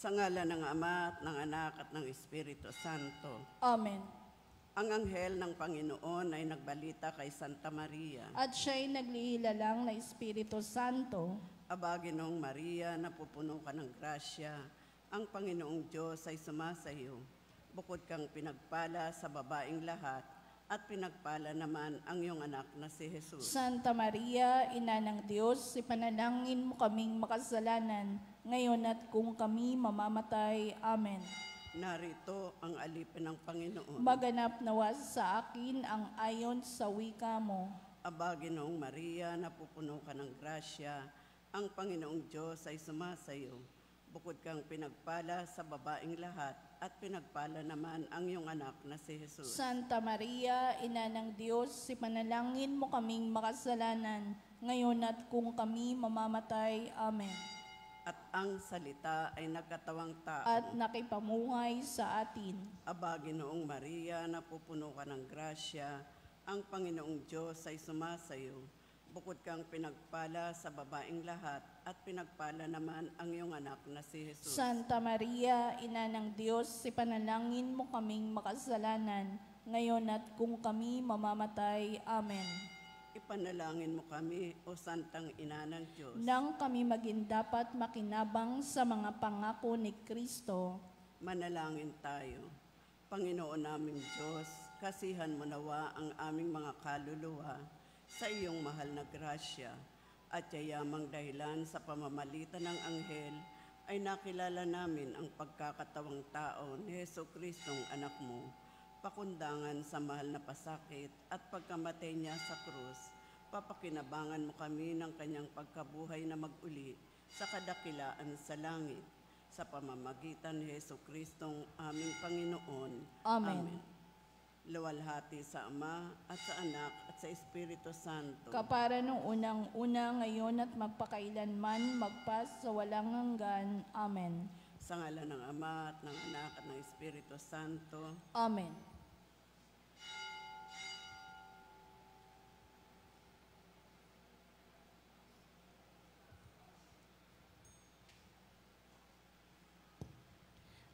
Sa ngalan ng Ama at ng Anak at ng Espiritu Santo. Amen. Ang anghel ng Panginoon ay nagbalita kay Santa Maria. At siya'y naglililalang na Espiritu Santo. Aba, Ginoong Maria, napupuno ka ng grasya. Ang Panginoong Diyos ay sumasayo. Bukod kang pinagpala sa babaeng lahat, at pinagpala naman ang iyong anak na si Jesus. Santa Maria, Ina ng Diyos, ipanalangin mo kaming makasalanan, ngayon at kung kami mamamatay. Amen. Narito ang alipin ng Panginoon. Maganap nawa sa akin ang ayon sa wika mo. Aba, Ginoong Maria, napupuno ka ng grasya. Ang Panginoong Diyos ay sumasayo. Bukod kang pinagpala sa babaeng lahat, at pinagpala naman ang iyong anak na si Jesus. Santa Maria, Ina ng Diyos, ipanalangin mo kaming makasalanan, ngayon at kung kami mamamatay. Amen. At ang salita ay nagkatawang tao. At nakipamuhay sa atin. Aba, Ginoong Maria, napupuno ka ng grasya. Ang Panginoong Diyos ay sumasayo. Bukod kang pinagpala sa babaeng lahat, at pinagpala naman ang iyong anak na si Jesus. Santa Maria, Ina ng Diyos, ipanalangin mo kaming makasalanan, ngayon at kung kami mamamatay. Amen. Ipanalangin mo kami, o Santang Ina ng Diyos. Nang kami maging dapat makinabang sa mga pangako ni Kristo. Manalangin tayo. Panginoon naming Diyos, kasihan mo nawa ang aming mga kaluluwa sa iyong mahal na grasya, at yayamang dahilan sa pamamalitan ng anghel ay nakilala namin ang pagkakatawang tao ni Jesucristong anak mo, pakundangan sa mahal na pasakit at pagkamatay niya sa krus. Papakinabangan mo kami ng kanyang pagkabuhay na mag-uli sa kadakilaan sa langit, sa pamamagitan ni Jesucristong aming Panginoon. Amen. Luwalhati sa Ama at sa Anak at sa Espiritu Santo. Kapara nung unang-una, ngayon at magpakailanman, magpas sa walang hanggan. Amen. Sa ngalan ng Ama at ng Anak at ng Espiritu Santo. Amen.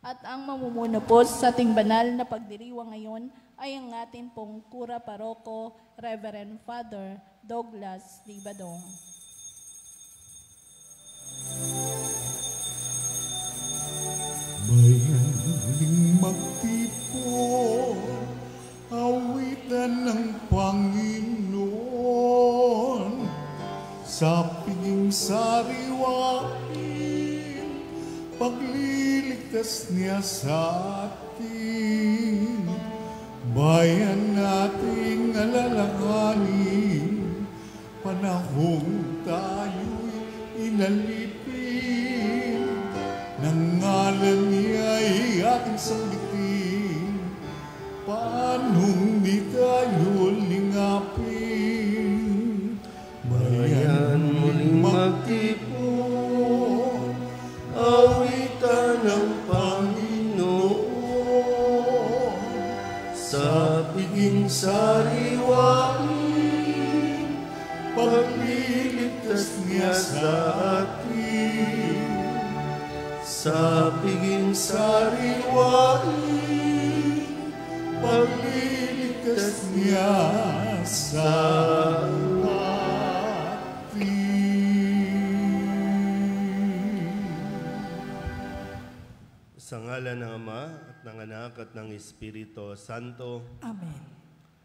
At ang mamumuno po sa ating banal na pagdiriwang ngayon ay ang ating pong Kura Paroko, Reverend Father Douglas D. Badong. Mayaling magtipon, awitan ng Panginoon, sa piging sariwain, pagliligtas niya sa atin. Bayan nating alalahanin, panahong tayo'y inalipin, ng ngalan niya'y ating sambitin, paanong di tayo lingapin. Bayan muling magtipon, awitan ng Panginoon, sa piging sariwain, pagliligtas niya sa atin. Sa piging sariwain, pagliligtas niya sa Sa ngalan ng Ama at ng Anak at ng Espiritu Santo. Amen.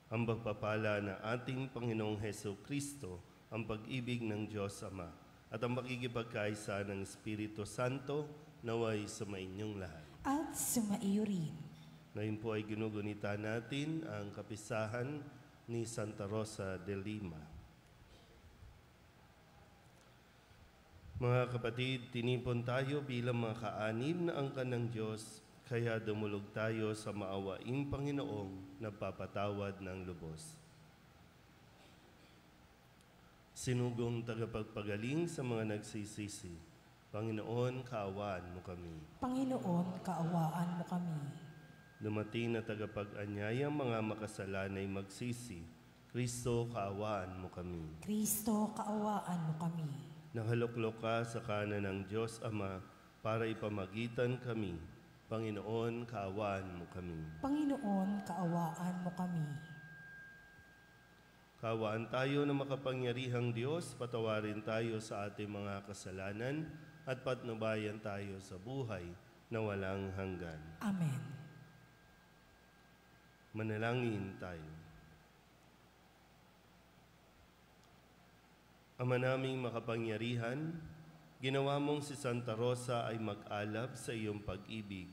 Ang pagpapala ng ating Panginoong Jesucristo, ang pag-ibig ng Diyos Ama, at ang makikipagkaisa ng Espiritu Santo naway sumainyong lahat. At sumaiyo rin. Ngayon po ay ginugunita natin ang kapisahan ni Santa Rosa de Lima. Mga kapatid, tinipon tayo bilang mga kaanib na angkan ng Diyos, kaya dumulog tayo sa maawaing Panginoong nagpapatawad ng lubos. Sinugong tagapagpagaling sa mga nagsisisi, Panginoon, kaawaan mo kami. Panginoon, kaawaan mo kami. Dumating na tagapag-anyayang mga makasalanay magsisi, Kristo, kaawaan mo kami. Kristo, kaawaan mo kami. Nakaluklok ka sa kanan ng Diyos Ama, para ipamagitan kami. Panginoon, kaawaan mo kami. Panginoon, kaawaan mo kami. Kaawaan tayo na makapangyarihang Diyos, patawarin tayo sa ating mga kasalanan at patnubayan tayo sa buhay na walang hanggan. Amen. Manalangin tayo. Ama naming makapangyarihan, ginawa mong si Santa Rosa ay mag-alab sa iyong pag-ibig.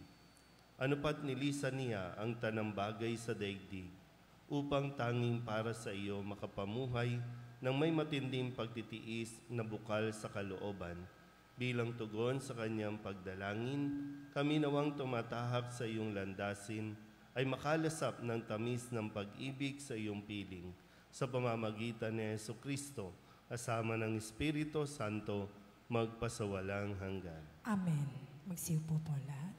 Ano pat nilisan niya ang tanang bagay sa daigdig, upang tanging para sa iyo makapamuhay ng may matinding pagtitiis na bukal sa kalooban. Bilang tugon sa kanyang pagdalangin, kami nawang tumatahak sa iyong landasin ay makalasap ng tamis ng pag-ibig sa iyong piling sa pamamagitan ni Jesucristo, kasama ng Espiritu Santo, magpasawalang hanggan. Amen. Magsiupo po lahat.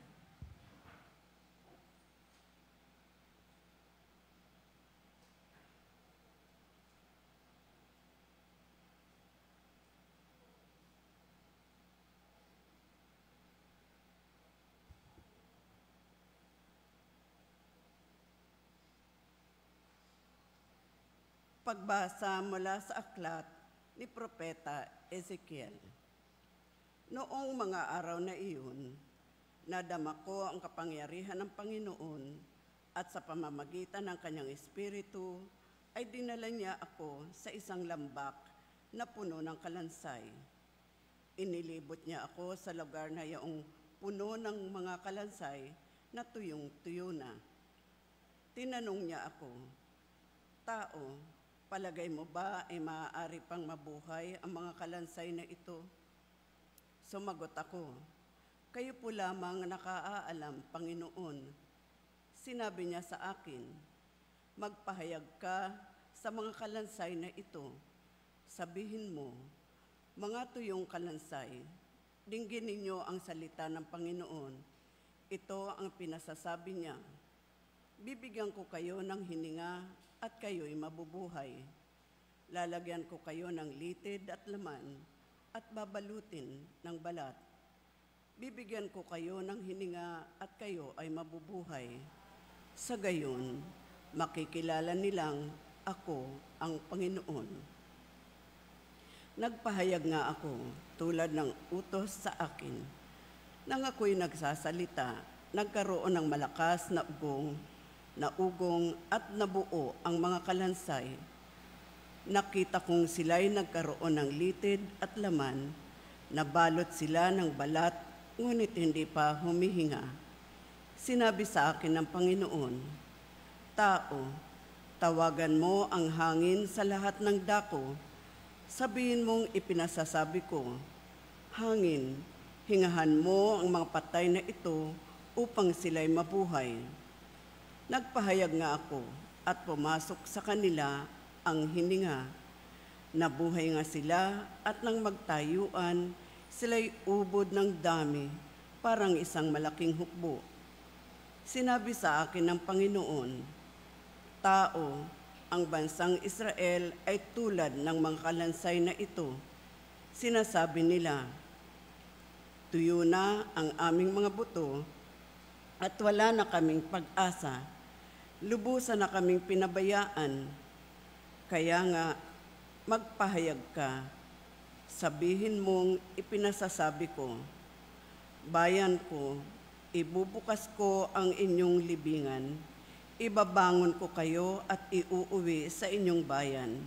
Pagbasa mula sa aklat ni Propeta Ezekiel. Noong mga araw na iyon, nadama ko ang kapangyarihan ng Panginoon at sa pamamagitan ng kanyang espiritu ay dinala niya ako sa isang lambak na puno ng kalansay. Inilibot niya ako sa lugar na iyong puno ng mga kalansay na tuyong-tuyo na. Tinanong niya ako, "Tao, palagay mo ba ay maaari pang mabuhay ang mga kalansay na ito?" Sumagot ako, "Kayo po lamang nakaalam, Panginoon." Sinabi niya sa akin, "Magpahayag ka sa mga kalansay na ito. Sabihin mo, mga tuyong kalansay, dinggin ninyo ang salita ng Panginoon. Ito ang pinasasabi niya. Bibigyan ko kayo ng hininga at kayo'y mabubuhay. Lalagyan ko kayo ng litid at laman at babalutin ng balat. Bibigyan ko kayo ng hininga at kayo ay mabubuhay. Sa gayon, makikilala nilang ako ang Panginoon." Nagpahayag nga ako tulad ng utos sa akin. Nang ako'y nagsasalita, nagkaroon ng malakas na ugong at nabuo ang mga kalansay. Nakita kong sila'y nagkaroon ng litid at laman, nabalot sila ng balat, ngunit hindi pa humihinga. Sinabi sa akin ng Panginoon, "Tao, tawagan mo ang hangin sa lahat ng dako. Sabihin mong ipinasasabi ko, hangin, hingahan mo ang mga patay na ito upang sila'y mabuhay." Nagpahayag nga ako at pumasok sa kanila ang hininga. Nabuhay nga sila at nang magtayuan, sila'y ubod ng dami, parang isang malaking hukbo. Sinabi sa akin ng Panginoon, "Tao, ang bansang Israel ay tulad ng mga kalansay na ito. Sinasabi nila, tuyo na ang aming mga buto at wala na kaming pag-asa. Lubusan na kaming pinabayaan. Kaya nga, magpahayag ka. Sabihin mong ipinasasabi ko, bayan ko, ibubukas ko ang inyong libingan. Ibabangon ko kayo at iuuwi sa inyong bayan.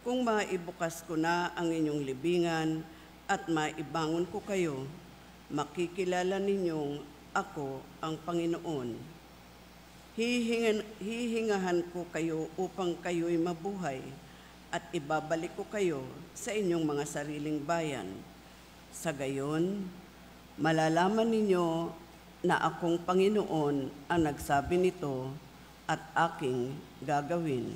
Kung maibukas ko na ang inyong libingan at maibangon ko kayo, makikilala ninyong ako ang Panginoon. Hihingahan ko kayo upang kayo'y mabuhay at ibabalik ko kayo sa inyong mga sariling bayan. Sa gayon, malalaman ninyo na akong Panginoon ang nagsabi nito at aking gagawin."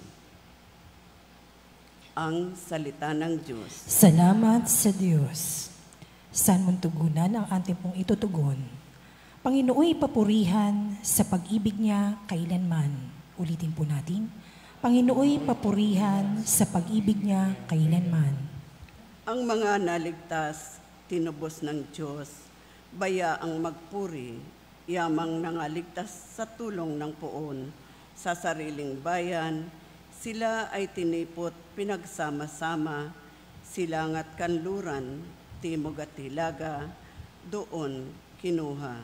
Ang salita ng Diyos. Salamat sa Diyos. Saan mong tugunan ang ating pong itutugon? Panginooy papurihan sa pag-ibig niya kailanman. Ulitin po natin. Panginooy papurihan sa pag-ibig niya kailanman. Ang mga naligtas, tinubos ng Diyos. bayaang magpuri, yamang nangaligtas sa tulong ng poon. Sa sariling bayan, sila ay tinipot pinagsama-sama, silang at kanluran, timog at hilaga, doon kinuha.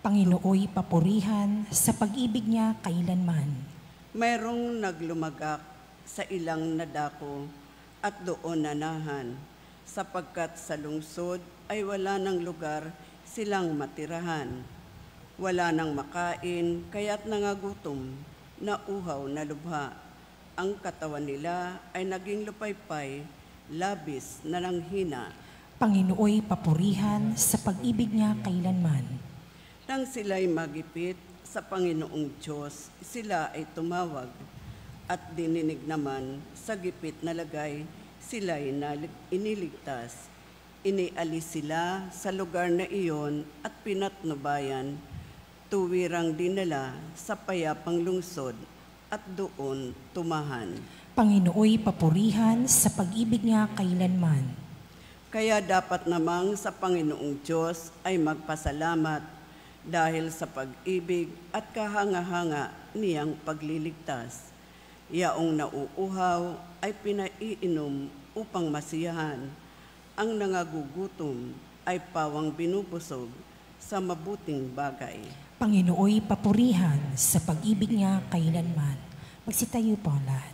Panginooy papurihan sa pag-ibig niya kailanman. Mayroong naglumagak sa ilang nadako at doon nanahan, sapagkat sa lungsod ay wala ng lugar silang matirahan. Wala nang makain, kaya't nangagutom, nauhaw na lubha. Ang katawan nila ay naging lupaypay, labis na nanghina. Panginooy papurihan sa pag-ibig niya kailanman. Nang sila'y magipit sa Panginoong Diyos, sila ay tumawag at dininig naman sa gipit na lagay, sila'y iniligtas. Inialis sila sa lugar na iyon at pinatnubayan, tuwirang dinala sa payapang lungsod at doon tumahan. Panginooy papurihan sa pag-ibig niya kailanman. Kaya dapat namang sa Panginoong Diyos ay magpasalamat dahil sa pag-ibig at kahanga-hanga niyang pagliligtas. Yaong nauuhaw ay pinaiinom upang masiyahan. Ang nangagugutom ay pawang binubusog sa mabuting bagay. Panginooy papurihan sa pag-ibig niya kailanman. Magsitayo po ang lahat.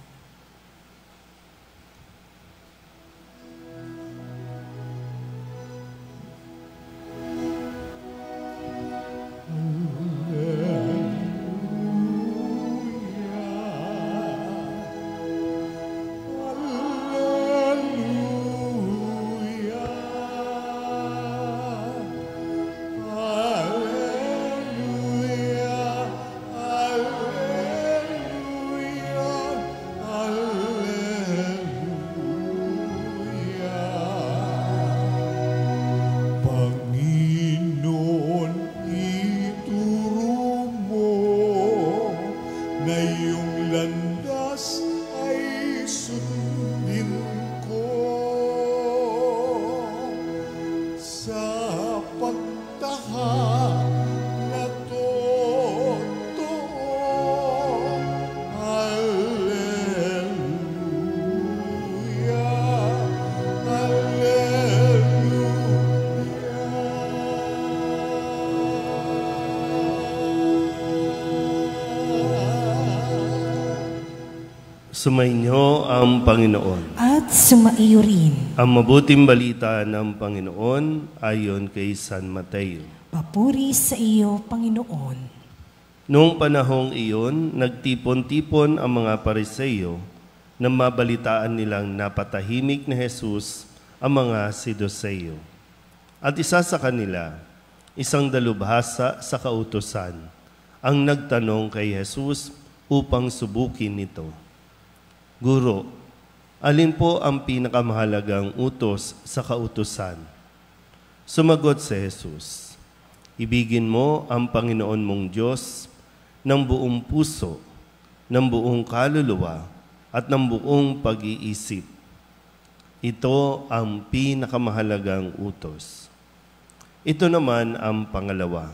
Sumainyo ang Panginoon. At sumaiyo rin. Ang mabuting balita ng Panginoon ayon kay San Mateo. Papuri sa iyo, Panginoon. Noong panahong iyon, nagtipon-tipon ang mga Pariseo nang mabalitaan nilang napatahimik ni Jesus ang mga Saduceo. At isa sa kanila, isang dalubhasa sa kautusan, ang nagtanong kay Jesus upang subukin nito. Guro, alin po ang pinakamahalagang utos sa kautusan? Sumagot si Jesus, ibigin mo ang Panginoon mong Diyos ng buong puso, ng buong kaluluwa, at ng buong pag-iisip. Ito ang pinakamahalagang utos. Ito naman ang pangalawa.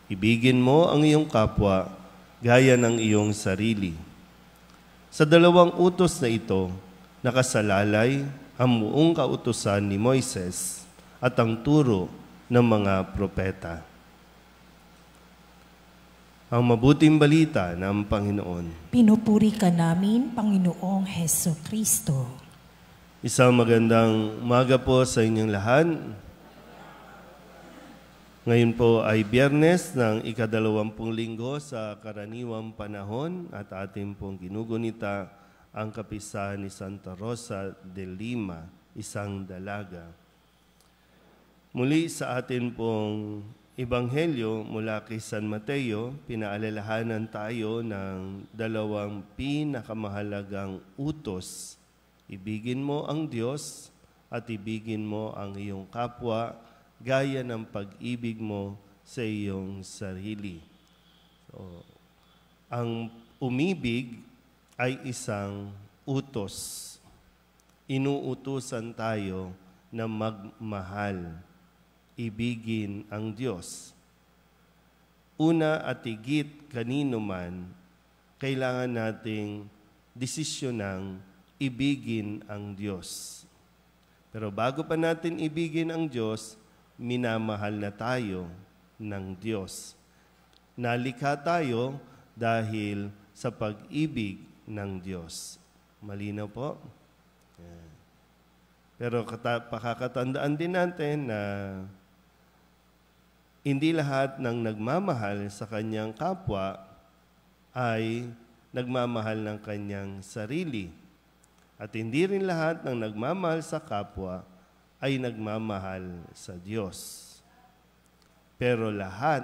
Ibigin mo ang iyong kapwa gaya ng iyong sarili. Sa dalawang utos na ito, nakasalalay ang buong kautusan ni Moises at ang turo ng mga propeta. Ang mabuting balita ng Panginoon. Pinupuri ka namin, Panginoong Heso Kristo. Isang magandang umaga po sa inyong lahat. Ngayon po ay Biyernes ng ika-20 linggo sa karaniwang panahon at ating pong ginugunita ang kapisahan ni Santa Rosa de Lima, isang dalaga. Muli sa atin pong Ebanghelyo mula kay San Mateo, pinaalalahanan tayo ng dalawang pinakamahalagang utos. Ibigin mo ang Diyos at ibigin mo ang iyong kapwa gaya ng pag-ibig mo sa iyong sarili. So, ang umibig ay isang utos. Inuutusan tayo na magmahal. ibigin ang Diyos. Una at higit kanino man, kailangan nating desisyonang ibigin ang Diyos. Pero bago pa natin ibigin ang Diyos, minamahal na tayo ng Diyos. Nalikha tayo dahil sa pag-ibig ng Diyos. Malinaw po? Yan. Pero pakakatandaan din natin na hindi lahat ng nagmamahal sa kanyang kapwa ay nagmamahal ng kanyang sarili. At hindi rin lahat ng nagmamahal sa kapwa ay nagmamahal sa Diyos. Pero lahat,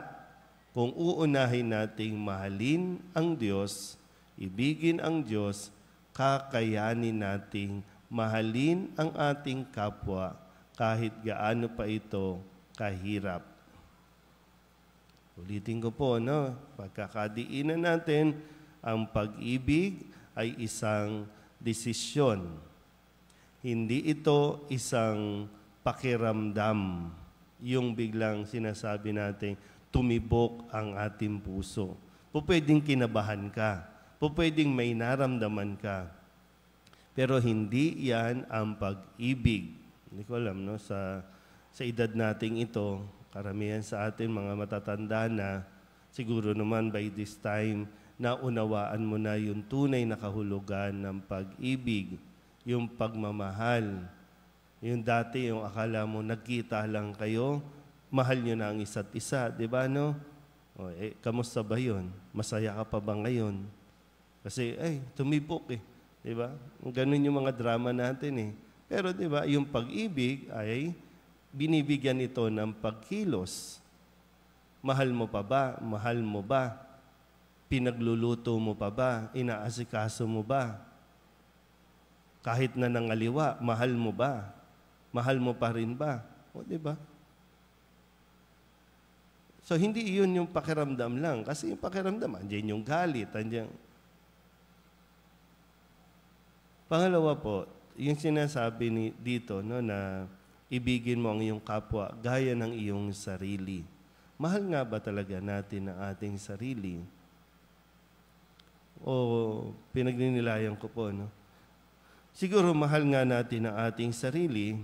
kung uunahin nating mahalin ang Diyos, ibigin ang Diyos, kakayanin nating mahalin ang ating kapwa kahit gaano pa ito kahirap. Ulitin ko po, no? Pagkakadiinan natin, ang pag-ibig ay isang desisyon. Hindi ito isang pakiramdam. Yung biglang sinasabi natin, tumibok ang ating puso. Pwedeng kinabahan ka. Pwedeng may naramdaman ka. Pero hindi yan ang pag-ibig. Hindi ko alam, no? Sa edad nating ito, karamihan sa atin, mga matatanda na, siguro naman by this time, naunawaan mo na yung tunay na kahulugan ng pag-ibig, yung pagmamahal. Yung dati, yung akala mo, nagkita lang kayo, mahal nyo na ang isa't isa, di ba, no? Kamusta ba yun? Masaya ka pa ba ngayon? Kasi, tumibok eh. Di ba? Ganun yung mga drama natin eh. Pero di ba, yung pag-ibig ay binibigyan ito ng pagkilos. Mahal mo pa ba? Mahal mo ba? Pinagluluto mo pa ba? Inaasikaso mo ba? Kahit na nangaliwa, mahal mo ba? Mahal mo pa rin ba? O, di ba? So, hindi iyon yung pakiramdam lang. Kasi yung pakiramdam, andyan yung galit, andyan. Pangalawa po, yung sinasabi dito, no, na ibigin mo ang iyong kapwa gaya ng iyong sarili. Mahal nga ba talaga natin ang ating sarili? O pinagninilayan ko po, no? Siguro mahal nga natin ang ating sarili,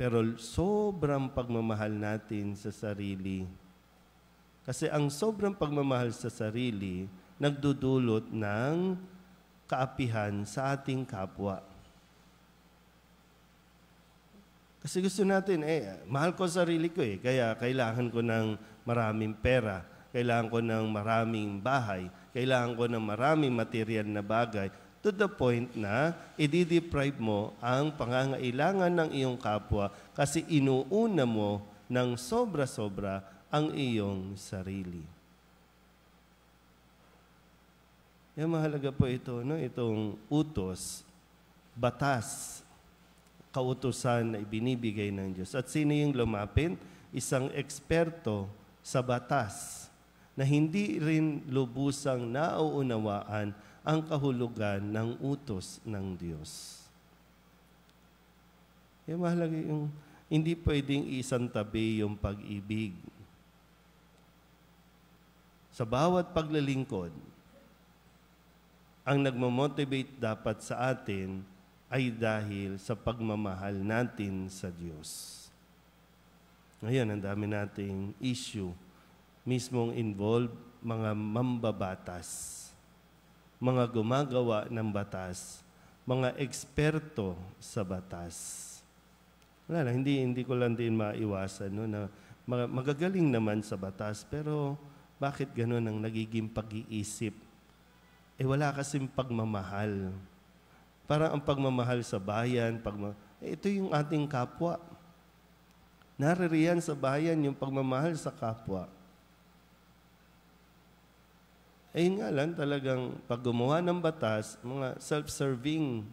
pero sobrang pagmamahal natin sa sarili. Kasi ang sobrang pagmamahal sa sarili, nagdudulot ng kaapihan sa ating kapwa. Kasi gusto natin, mahal ko sarili ko kaya kailangan ko ng maraming pera, kailangan ko ng maraming bahay, kailangan ko ng maraming material na bagay, to the point na i-deprive mo ang pangangailangan ng iyong kapwa kasi inuuna mo ng sobra-sobra ang iyong sarili. Yung mahalaga po ito, no? Itong utos, batas, kautusan na ibinibigay ng Diyos. At sino yung lumapit? Isang eksperto sa batas na hindi rin lubusang nauunawaan ang kahulugan ng utos ng Diyos. Yung mahalaga yung hindi pwedeng isantabi yung pag-ibig. Sa bawat paglalingkod, ang nagmamotivate dapat sa atin ay dahil sa pagmamahal natin sa Diyos. Ngayon, ang dami nating issue. Mismong involved mga mambabatas, mga gumagawa ng batas, mga eksperto sa batas. Wala lang, hindi ko lang din maiwasan, no, na magagaling naman sa batas, pero bakit ganun ang nagiging pag-iisip? Wala kasing pagmamahal. Parang ang pagmamahal sa bayan, ito yung ating kapwa. Naririyan sa bayan yung pagmamahal sa kapwa. Yun nga lang, talagang pag gumawa ng batas, mga self-serving,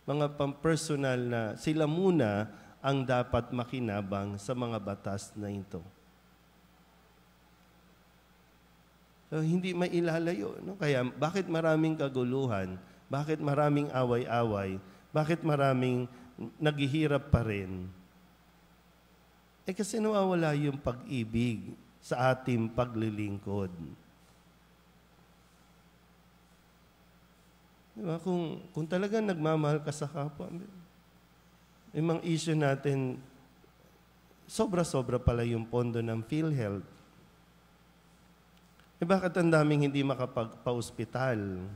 mga pampersonal na sila muna ang dapat makinabang sa mga batas na ito. So, hindi mailalayo. No? Kaya, bakit maraming kaguluhan? Bakit maraming away-away? Bakit maraming naghihirap pa rin? Kasi nawawala yung pag-ibig sa ating paglilingkod. Diba? Kung talagang nagmamahal ka sa kapwa, yung mga issue natin, sobra-sobra pala yung pondo ng PhilHealth. Bakit ang daming hindi makapagpa-ospital?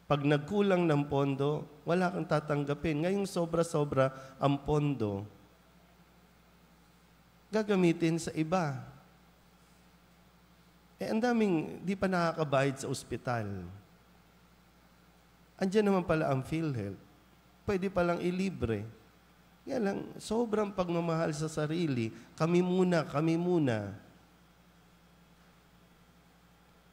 Pag nagkulang ng pondo, wala kang tatanggapin. Ngayong sobra-sobra ang pondo, gagamitin sa iba. Ang daming di pa nakakabayad sa ospital. Andiyan naman pala ang PhilHealth. Pwede palang ilibre. Yan lang, sobrang pagmamahal sa sarili. Kami muna, kami muna.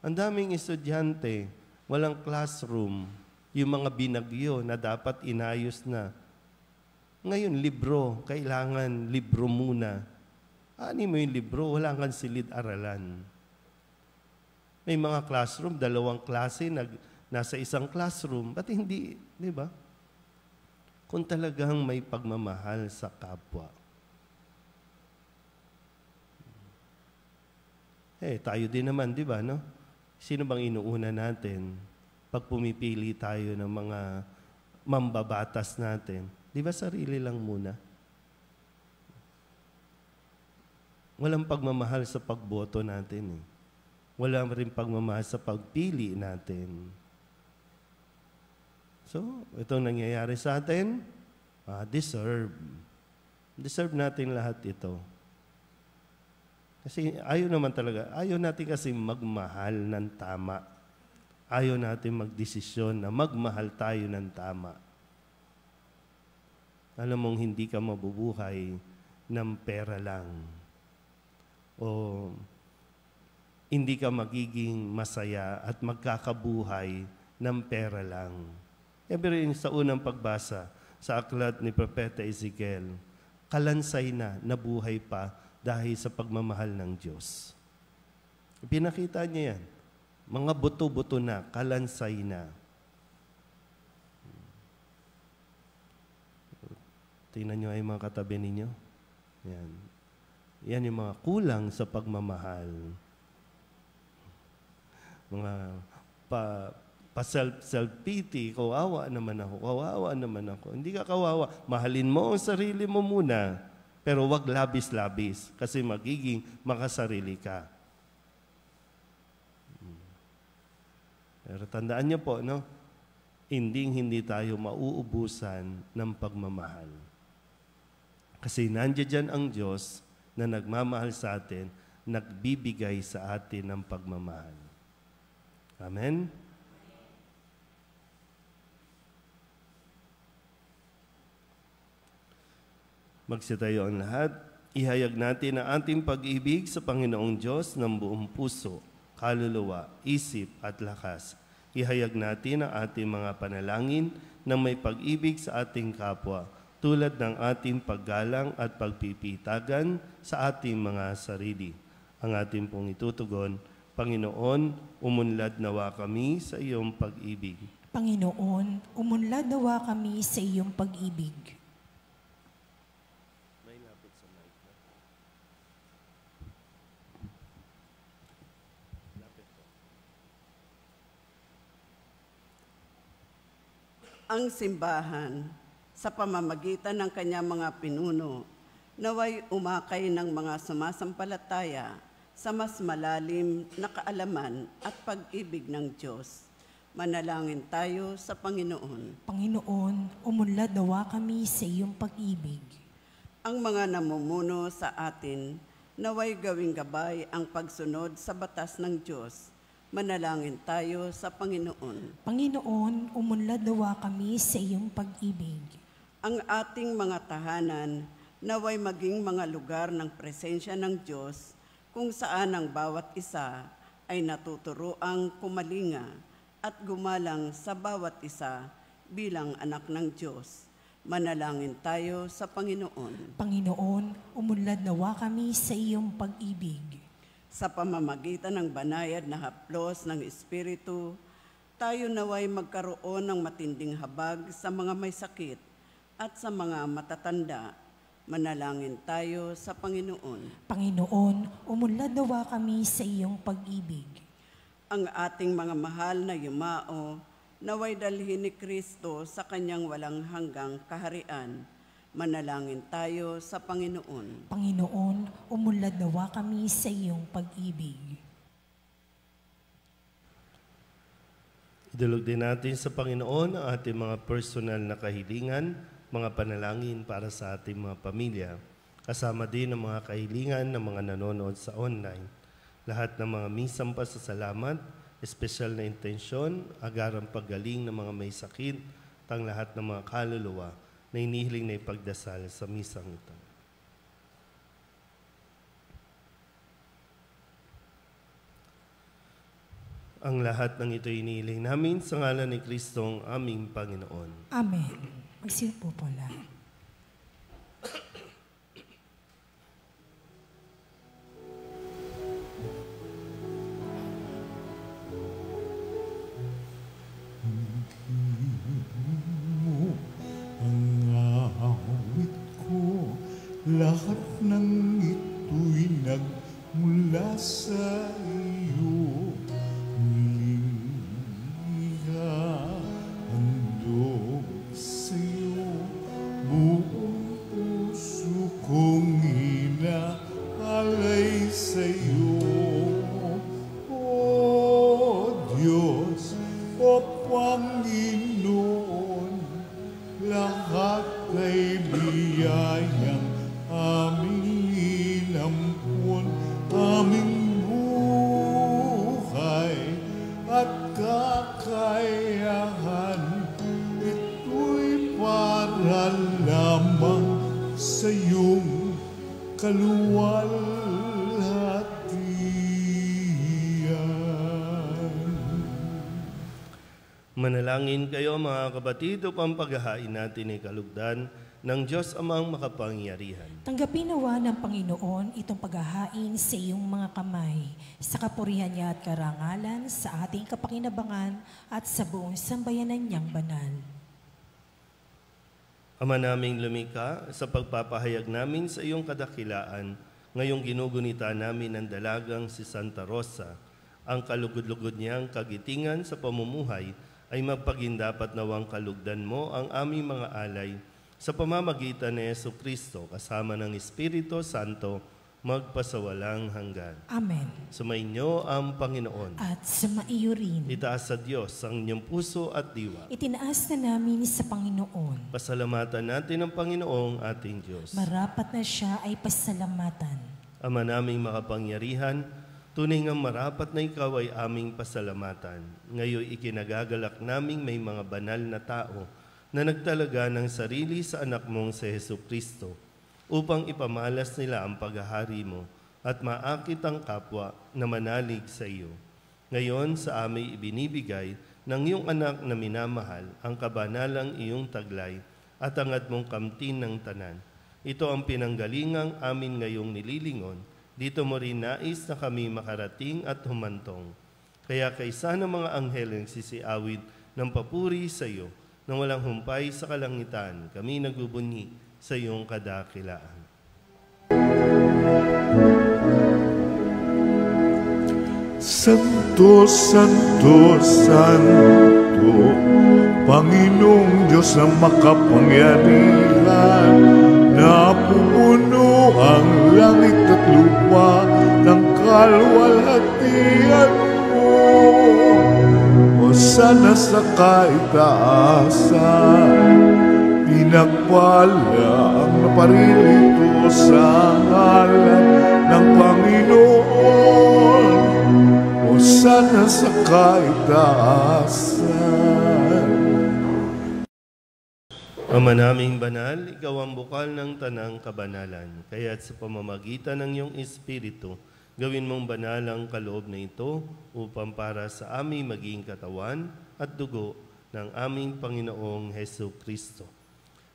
Ang daming estudyante, walang classroom. Yung mga binagyo na dapat inayos na. Ngayon, libro. Kailangan libro muna. Ani mo yung libro, wala kang silid-aralan. May mga classroom, 2 klase, nasa isang classroom. Ba't hindi, di ba? Kung talagang may pagmamahal sa kapwa. Tayo din naman, di ba, no? Sino bang inuuna natin pag pumipili tayo ng mga mambabatas natin? Di ba sarili lang muna? Walang pagmamahal sa pagboto natin. Wala rin pagmamahal sa pagpili natin. So, itong nangyayari sa atin, deserve. Deserve natin lahat ito. Kasi ayaw naman talaga, ayaw natin kasi magmahal ng tama. Ayaw natin magdesisyon na magmahal tayo ng tama. Alam mong hindi ka mabubuhay ng pera lang. O hindi ka magiging masaya at magkakabuhay ng pera lang. Pero sa unang pagbasa sa aklat ni Propeta Ezekiel, kalansay na nabuhay pa dahil sa pagmamahal ng Diyos. Pinakita niya yan. Mga buto-buto na, kalansay na. Tingnan niyo ay mga katabi ninyo. Yan. Yan yung mga kulang sa pagmamahal. Mga self-pity, kawawa naman ako. Hindi ka kawawa. Mahalin mo ang sarili mo muna, pero wag labis-labis kasi magiging makasarili ka. Pero tandaan niyo po, no? Hindi tayo mauubusan ng pagmamahal. Kasi nandiyan ang Diyos na nagmamahal sa atin, nagbibigay sa atin ng pagmamahal. Amen? Magsitayo ang lahat. Ihayag natin ang ating pag-ibig sa Panginoong Diyos ng buong puso, kaluluwa, isip at lakas. Ihayag natin ang ating mga panalangin na may pag-ibig sa ating kapwa, tulad ng ating paggalang at pagpipitagan sa ating mga sarili. Ang ating pong itutugon, Panginoon, umunlad nawa kami sa iyong pag-ibig. Panginoon, umunlad nawa kami sa iyong pag-ibig. Ang simbahan, sa pamamagitan ng kanyang mga pinuno, naway umakay ng mga sumasampalataya sa mas malalim na kaalaman at pag-ibig ng Diyos. Manalangin tayo sa Panginoon. Panginoon, umunlad nawa kami sa iyong pag-ibig. Ang mga namumuno sa atin, naway gawing gabay ang pagsunod sa batas ng Diyos. Manalangin tayo sa Panginoon. Panginoon, umunlad nawa kami sa iyong pag-ibig. Ang ating mga tahanan, naway maging mga lugar ng presensya ng Diyos, kung saan ang bawat isa ay natuturoang kumalinga at gumalang sa bawat isa bilang anak ng Diyos. Manalangin tayo sa Panginoon. Panginoon, umunlad nawa kami sa iyong pag-ibig. Sa pamamagitan ng banayad na haplos ng Espiritu, tayo naway magkaroon ng matinding habag sa mga may sakit at sa mga matatanda, Manalangin tayo sa Panginoon. Panginoon, umunlad nawa kami sa iyong pag-ibig. Ang ating mga mahal na yumao, naway dalhin ni Kristo sa kanyang walang hanggang kaharian. Manalangin tayo sa Panginoon. Panginoon, umunlad nawa kami sa iyong pag-ibig. Idulog din natin sa Panginoon ang ating mga personal na kahilingan, mga panalangin para sa ating mga pamilya, kasama din ang mga kahilingan ng mga nanonood sa online. Lahat ng mga misang pasasalamat, espesyal na intensyon, agarang paggaling ng mga may sakit, at lahat ng mga kaluluwa na inihiling na ipagdasal sa misang ito. Ang lahat ng ito inihiling namin sa ngalan ni Kristong aming Panginoon. Amen. Magsiupo po lang. Ang awit ko, lahat ng ito'y nagmula sa iyo. Handog sa'yo, buong puso kong inaalay sa'yo. O Diyos, o Panginoon, lahat ay biyayang aming inampun, aming buhay at kakayahan. Ito'y para lamang sa iyong kaluwalhatian. Manalangin kayo mga kapatid upang paghahain natin ay kalugdan ng Diyos Amang makapangyarihan. Tanggapin nawa ng Panginoon itong paghahain sa iyong mga kamay, sa kapurihan niya at karangalan, sa ating kapakinabangan at sa buong sambayanan niyang banal. Ama naming lumikha, sa pagpapahayag namin sa iyong kadakilaan, ngayong ginugunita namin ang dalagang si Santa Rosa, ang kalugod-lugod niyang kagitingan sa pamumuhay, ay magpagindapat nawang kalugdan mo ang aming mga alay sa pamamagitan ni Jesucristo kasama ng Espiritu Santo magpasawalang hanggan. Amen. Sumainyo ang Panginoon. At sumaiyo rin. Itaas sa Diyos ang inyong puso at diwa. Itinaas na namin sa Panginoon. Pasalamatan natin ang Panginoong ating Diyos. Marapat na siya ay pasalamatan. Ama naming makapangyarihan, tunay ngang marapat na ikaw ay aming pasalamatan. Ngayon ikinagagalak naming may mga banal na tao na nagtalaga ng sarili sa anak mong si Jesucristo upang ipamalas nila ang paghahari mo at maakit ang kapwa na manalig sa iyo. Ngayon sa aming ibinibigay ng iyong anak na minamahal ang kabanalang iyong taglay at angat mong kamtin ng tanan. Ito ang pinanggalingang amin ngayong nililingon. Dito mo rin nais na kami makarating at humantong. Kaya kaysa ng mga anghel ang sisiawid ng papuri sa iyo, nang walang humpay sa kalangitan, kami nagbubunyi sa iyong kadakilaan. Santo, Santo, Santo, Panginoong Diyos na makapangyarihan, napupuno ang langit at lupa ng kalwalhatian mo. Hosana sa kaitaasan, pinagpala ang naparirito sa ngalan ng Panginoon. Hosana sa kaitaasan. Ama naming banal, ikaw ang bukal ng tanang kabanalan. Kaya't sa pamamagitan ng iyong Espiritu, gawin mong banal ang kaloob na ito upang para sa aming maging katawan at dugo ng aming Panginoong Jesucristo.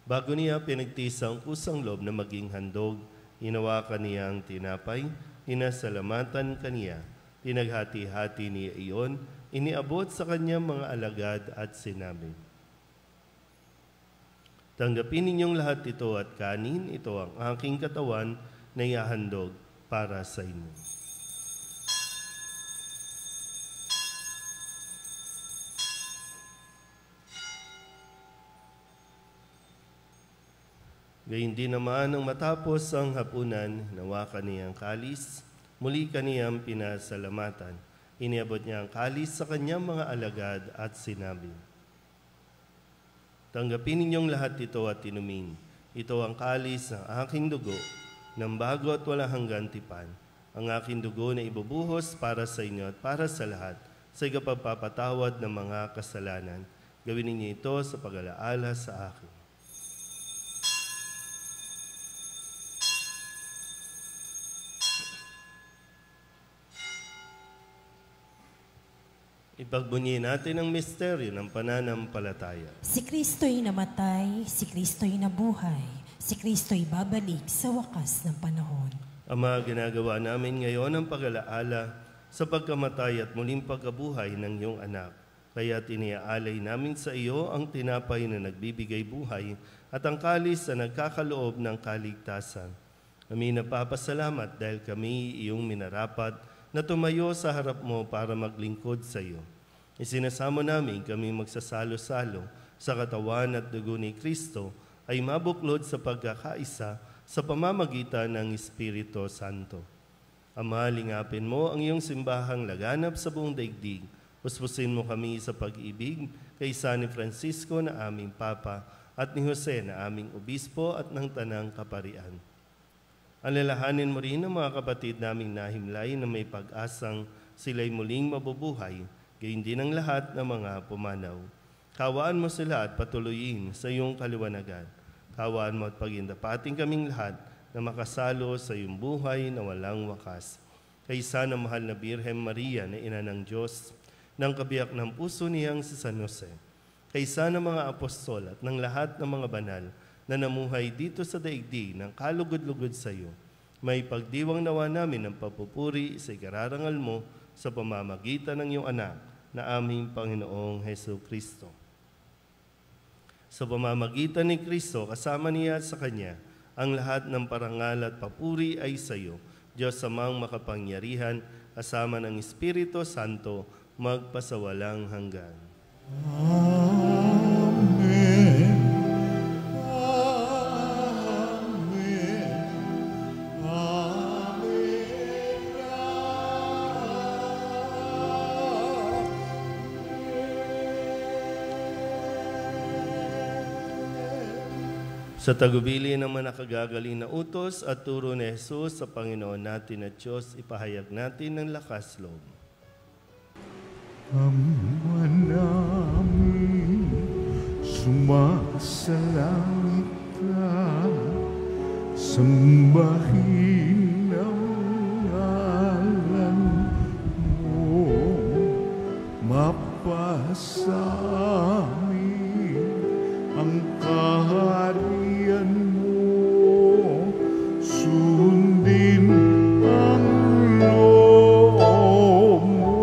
Bago niya pinagtiis ang kusang loob na maging handog, hinawakan niya ang tinapay, inasalamatan kaniya, pinaghati-hati niya iyon, iniabot sa kanyang mga alagad at sinabi, Tanggapin ninyong lahat ito at kanin, ito ang aking katawan na ihahandog para sa inyo. Gayun din naman nang matapos ang hapunan, nawa kaniyang kalis, muli kaniyang pinasalamatan. Iniabot niya ang kalis sa kanyang mga alagad at sinabi, tanggapin ninyong lahat ito at inumin. Ito ang kalis ng aking dugo, ng bago at walang hanggang tipan. Ang aking dugo na ibubuhos para sa inyo at para sa lahat, sa ikapagpapatawad ng mga kasalanan. Gawin ninyo ito sa pag-alaala sa akin. Ipagbunyi natin ang misteryo ng pananampalataya. Si Kristo'y namatay, si Kristo'y nabuhay, si Kristo'y babalik sa wakas ng panahon. Ama, ginagawa namin ngayon ang pag-alaala sa pagkamatay at muling pagkabuhay ng iyong anak. Kaya tiniaalay namin sa iyo ang tinapay na nagbibigay buhay at ang kalis na nagkakaloob ng kaligtasan. Kami napapasalamat dahil kami iyong minarapat na tumayo sa harap mo para maglingkod sa iyo. Isinasamo namin kami magsasalo-salo sa katawan at dugo ni Kristo ay mabuklod sa pagkakaisa sa pamamagitan ng Espiritu Santo. Ama, lingapin mo ang iyong simbahang laganap sa buong daigdig. Puspusin mo kami sa pag-ibig kay San Francisco na aming Papa at ni Jose na aming Obispo at ng Tanang Kaparian. Alalahanin mo rin ang mga kapatid naming nahimlay na may pag-asang sila'y muling mabubuhay, gayon din ang lahat ng mga pumanaw. Kawaan mo sila at patuloyin sa iyong kaliwanagan. Kawaan mo at pagindapating kaming lahat na makasalo sa iyong buhay na walang wakas. Kaysa na mahal na Birhen Maria na ina ng Diyos, ng kabiyak ng puso niyang si San Jose. Kaysa ng mga apostol at ng lahat ng mga banal na namuhay dito sa daigdig ng kalugod-lugod sa iyo, may pagdiwang nawa namin ng papupuri sa ikararangal mo sa pamamagitan ng iyong anak na aming Panginoong Hesus Kristo. Sa pamamagitan ni Kristo, kasama niya at sa Kanya, ang lahat ng parangal at papuri ay sa iyo, Diyos Amang makapangyarihan, kasama ng Espiritu Santo, magpasawalang hanggan. Amen. Sa tagubili ng mga nakagagaling na utos at turo ni Jesus sa Panginoon natin at Diyos, ipahayag natin ng lakas loob. Ama namin, sumasalangit ka, sambahin ang ngalan mo, mapasa amin ang kaharian mo, sundin ang loob mo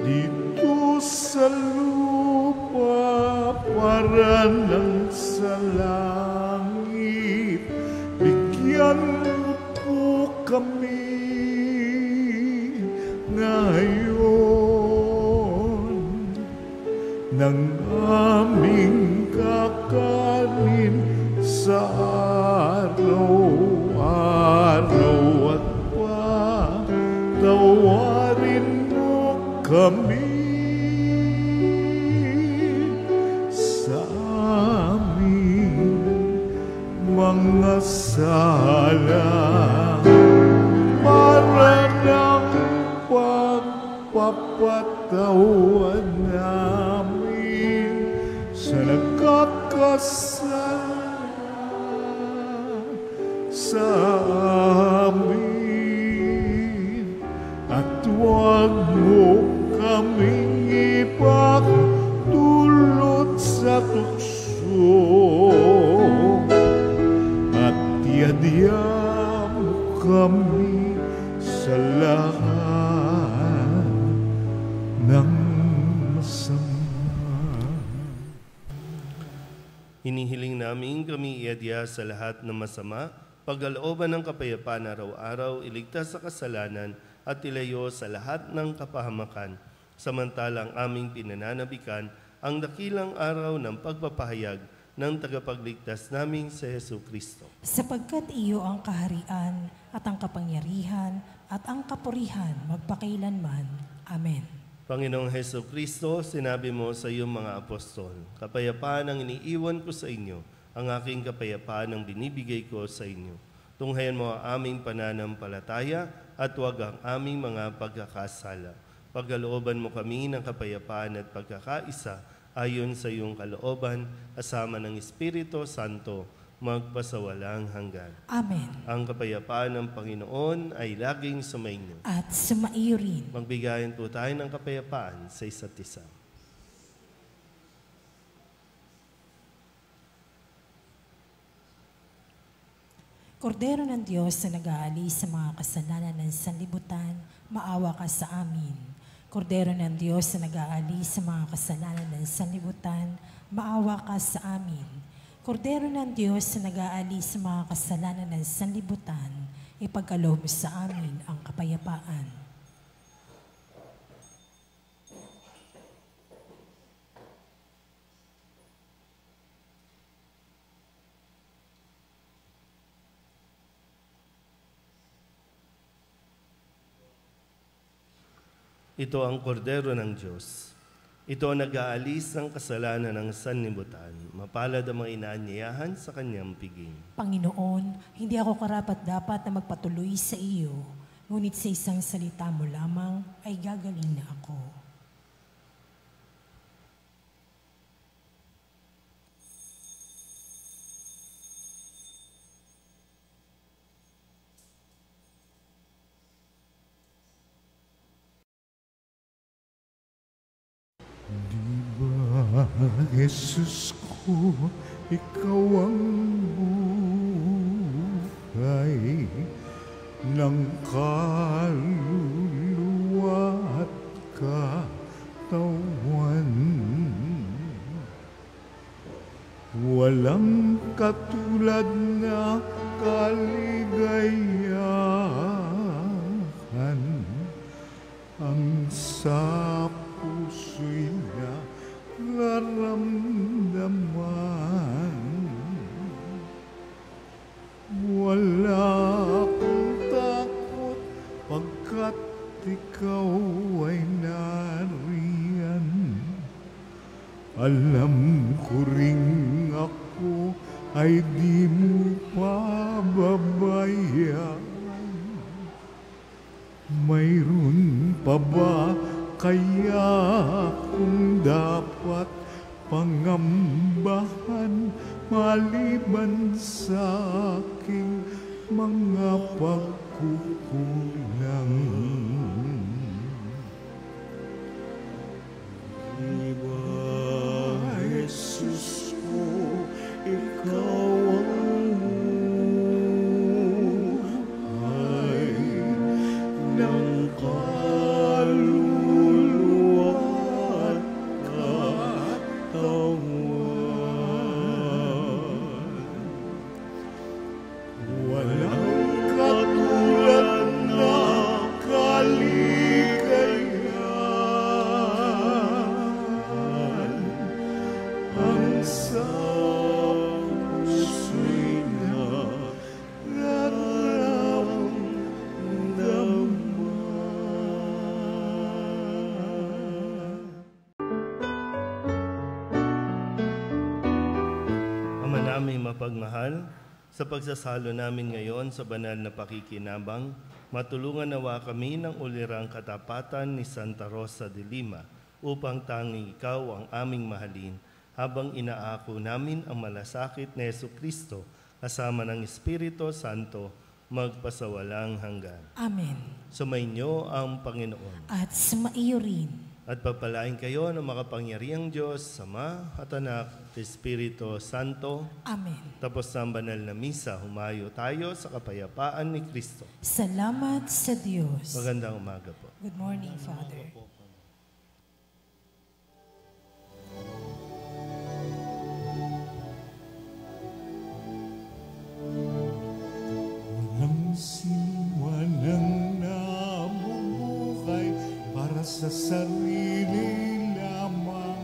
dito sa lupa para ng sa langit. Bigyan mo po kami ngayon ng aming kakanin sa araw-araw at patawarin mo kami sa aming mga sala para ng pagpapatawad namin sa nagkakasala sa amin, at huwag mo kaming ipagdulot sa tukso, at iadya mo kami sa lahat ng masama. Hinihiling namin kami iadya sa lahat ng masama, pagkalooban ng kapayapaan araw-araw, iligtas sa kasalanan at ilayo sa lahat ng kapahamakan. Samantalang aming pinananabikan ang dakilang araw ng pagpapahayag ng tagapagligtas naming si Hesu Kristo. Sapagkat iyo ang kaharian at ang kapangyarihan at ang kapurihan magpakailanman. Amen. Panginoong Hesu Kristo, sinabi mo sa iyong mga apostol, kapayapaan ang iniiwan ko sa inyo, ang aking kapayapaan ang binibigay ko sa inyo. Tunghayan mo ang aming pananampalataya at huwag ang aming mga pagkakasala. Pagkalooban mo kami ng kapayapaan at pagkakaisa ayon sa iyong kalooban, kasama ng Espiritu Santo, magpasawalang hanggan. Amen. Ang kapayapaan ng Panginoon ay laging sumainyo. At sumaiyo rin. Magbigayan po tayo ng kapayapaan sa isa't isa. Kordero ng Diyos na nag-aalis sa mga kasalanan ng sanlibutan, maawa ka sa amin. Kordero ng Diyos na nag-aalis sa mga kasalanan ng sanlibutan, maawa ka sa amin. Kordero ng Diyos na nag-aalis sa mga kasalanan ng sanlibutan, ipagkaloob mo sa amin ang kapayapaan. Ito ang kordero ng Diyos. Ito ang nag-aalis ng kasalanan ng sanlibutan. Mapalad ang mga inaanyayahan sa kanyang piging. Panginoon, hindi ako karapat-dapat na magpatuloy sa iyo, ngunit sa isang salita mo lamang ay gagaling na ako. Jesus ko, ikaw ang buhay ng kaluluwa at katawan. Walang katulad na kaligayahan ang sa puso'y nararamdaman. Wala akong takot pagkat ikaw ay nariyan. Alam ko ring ako ay di mo pababayaan. Mayroon pa ba kaya kung dapat pangambahan maliban sa aking mga pagkukulang? Diba, Jesus ko, ikaw ang buhay ng kaluluwa at katawan. Walang katulad na kaligayahan ang sa puso'y nararamdaman. Ama naming mapagmahal, sa pagsasalo namin ngayon sa banal na pakikinabang, matulungan nawa kami ng ulirang katapatan ni Santa Rosa de Lima upang tanging ikaw ang aming mahalin habang inaako namin ang malasakit ni Hesu Kristo kasama ng Espiritu Santo magpasawalang hanggan. Amen. Sumainyo ang Panginoon. At sumaiyo rin. At pagpalain kayo ng makapangyarihang Diyos, Ama at Anak, Espiritu Santo. Amen. Tapos ng banal na misa, humayo tayo sa kapayapaan ni Kristo. Salamat sa Diyos. Magandang umaga po. Good morning, Father. sa sarili lamang.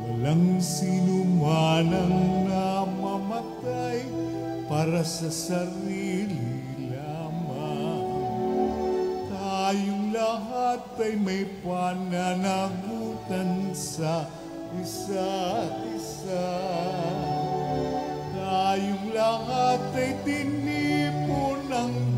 Walang sino man ang namamatay para sa sarili lamang. Tayong lahat ay may pananagutan sa isa't isa. Tayong lahat ay tinipon ng